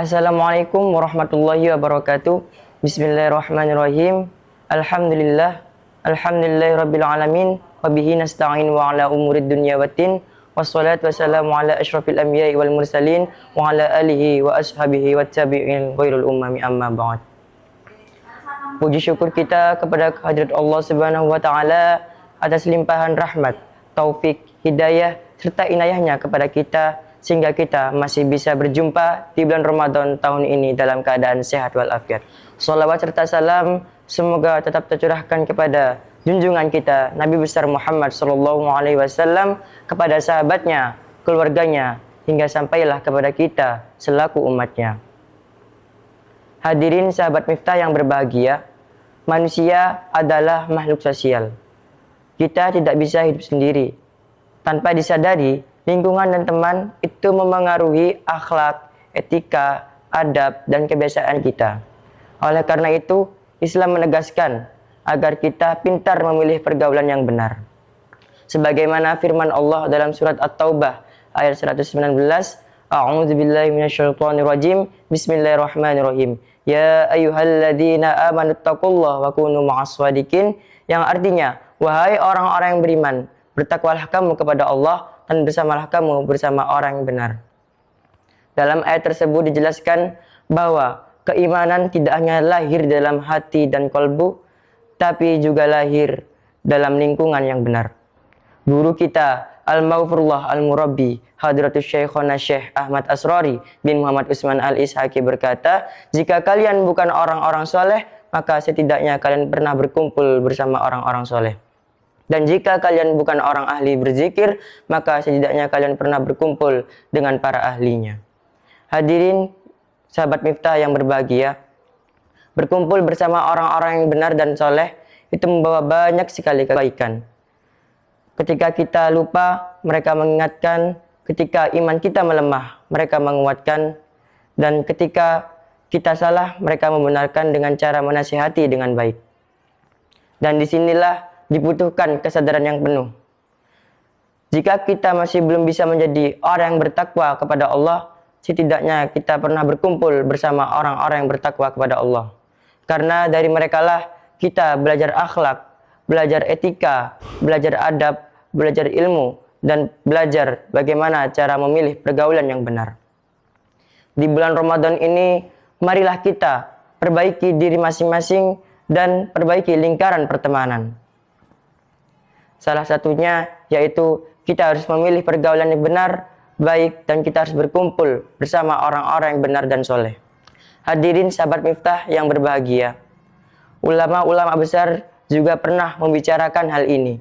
Assalamualaikum warahmatullahi wabarakatuh. Bismillahirrahmanirrahim. Alhamdulillahirabbil alamin. Wa bihi nasta'in wa ala umurid dunya waddin. Wassalatu wassalamu ala asyrafil anbiya'i wal mursalin wa ala alihi wa ashabihi wattabi'in ghairul ummami amma ba'd. Puji syukur kita kepada kehadirat Allah Subhanahu wa taala atas limpahan rahmat, taufik, hidayah serta inayahnya kepada kita sehingga kita masih bisa berjumpa di bulan Ramadan tahun ini dalam keadaan sehat walafiat. Shalawat serta salam semoga tetap tercurahkan kepada junjungan kita Nabi besar Muhammad sallallahu alaihi wasallam, kepada sahabatnya, keluarganya, hingga sampailah kepada kita selaku umatnya. Hadirin sahabat Miftah yang berbahagia, manusia adalah makhluk sosial. Kita tidak bisa hidup sendiri. Tanpa disadari, lingkungan dan teman itu memengaruhi akhlak, etika, adab, dan kebiasaan kita. Oleh karena itu, Islam menegaskan agar kita pintar memilih pergaulan yang benar. Sebagaimana firman Allah dalam surat At-Taubah ayat 119, A'udzubillahi minasyaitonirrajim, Bismillahirrahmanirrahim. Ya ayyuhalladzina amanu taqullaha wa kunu ma'as shadiqin, yang artinya, wahai orang-orang yang beriman, bertakwalah kamu kepada Allah dan bersamalah kamu bersama orang yang benar. Dalam ayat tersebut dijelaskan bahwa keimanan tidak hanya lahir dalam hati dan kolbu, tapi juga lahir dalam lingkungan yang benar. Guru kita, Al-Maghfurullah Al-Murabbi, Hadratus Syekhona Syekh Ahmad Asrari bin Muhammad Usman Al-Ishaqi berkata, jika kalian bukan orang-orang soleh, maka setidaknya kalian pernah berkumpul bersama orang-orang soleh. Dan jika kalian bukan orang ahli berzikir, maka setidaknya kalian pernah berkumpul dengan para ahlinya. Hadirin sahabat Miftah yang berbahagia, berkumpul bersama orang-orang yang benar dan soleh itu membawa banyak sekali kebaikan. Ketika kita lupa, mereka mengingatkan. Ketika iman kita melemah, mereka menguatkan. Dan ketika kita salah, mereka membenarkan dengan cara menasihati dengan baik. Dan disinilah dibutuhkan kesadaran yang penuh. Jika kita masih belum bisa menjadi orang yang bertakwa kepada Allah, setidaknya kita pernah berkumpul bersama orang-orang yang bertakwa kepada Allah. Karena dari merekalah kita belajar akhlak, belajar etika, belajar adab, belajar ilmu, dan belajar bagaimana cara memilih pergaulan yang benar. Di bulan Ramadan ini, marilah kita perbaiki diri masing-masing dan perbaiki lingkaran pertemanan. Salah satunya yaitu kita harus memilih pergaulan yang benar, baik, dan kita harus berkumpul bersama orang-orang yang benar dan soleh. Hadirin sahabat Miftah yang berbahagia, ulama-ulama besar juga pernah membicarakan hal ini.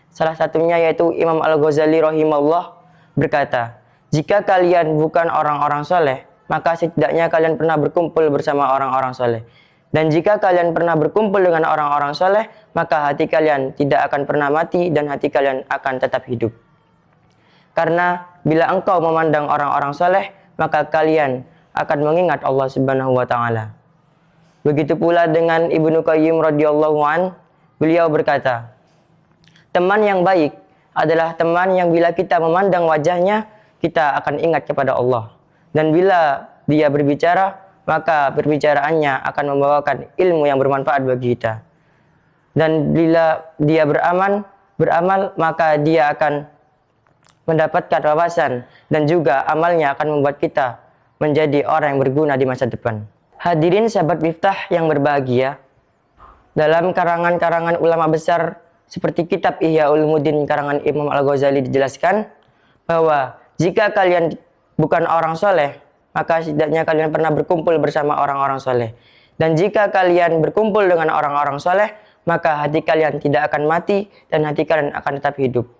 Salah satunya yaitu Imam Al-Ghazali rahimahullah berkata, jika kalian bukan orang-orang soleh, maka setidaknya kalian pernah berkumpul bersama orang-orang soleh. Dan jika kalian pernah berkumpul dengan orang-orang soleh, maka hati kalian tidak akan pernah mati dan hati kalian akan tetap hidup. Karena bila engkau memandang orang-orang soleh, maka kalian akan mengingat Allah Subhanahu wa taala. Begitu pula dengan Ibnu Qayyim radhiyallahu an, beliau berkata, teman yang baik adalah teman yang bila kita memandang wajahnya, kita akan ingat kepada Allah. Dan bila dia berbicara, maka perbicaraannya akan membawakan ilmu yang bermanfaat bagi kita. Dan bila dia beramal, maka dia akan mendapatkan wawasan dan juga amalnya akan membuat kita menjadi orang yang berguna di masa depan. Hadirin sahabat Miftah yang berbahagia, dalam karangan-karangan ulama besar seperti kitab Ihya Ulumuddin karangan Imam Al-Ghazali dijelaskan bahwa jika kalian bukan orang soleh, maka setidaknya kalian pernah berkumpul bersama orang-orang soleh. Dan jika kalian berkumpul dengan orang-orang soleh, maka hati kalian tidak akan mati dan hati kalian akan tetap hidup.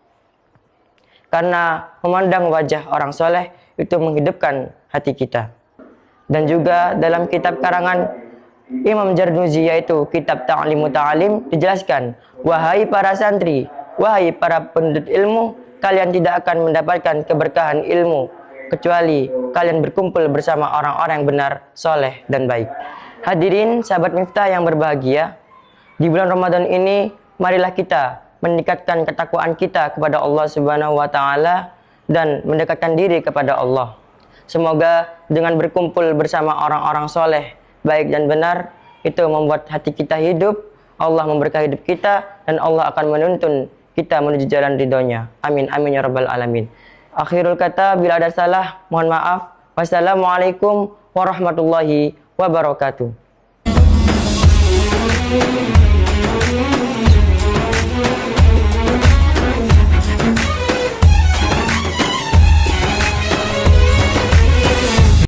Karena memandang wajah orang soleh itu menghidupkan hati kita. Dan juga dalam kitab karangan Imam Jarnuzi yaitu kitab Ta'limu Ta'alim dijelaskan, wahai para santri, wahai para penuntut ilmu, kalian tidak akan mendapatkan keberkahan ilmu kecuali kalian berkumpul bersama orang-orang yang benar, soleh, dan baik. Hadirin sahabat Miftah yang berbahagia, di bulan Ramadan ini marilah kita meningkatkan ketakwaan kita kepada Allah Subhanahu wa taala dan mendekatkan diri kepada Allah. Semoga dengan berkumpul bersama orang-orang soleh, baik dan benar, itu membuat hati kita hidup, Allah memberkahi hidup kita, dan Allah akan menuntun kita menuju jalan ridhonya. Amin, amin ya rabbal alamin. Akhirul kata, bila ada salah, mohon maaf. Wassalamualaikum warahmatullahi wabarakatuh.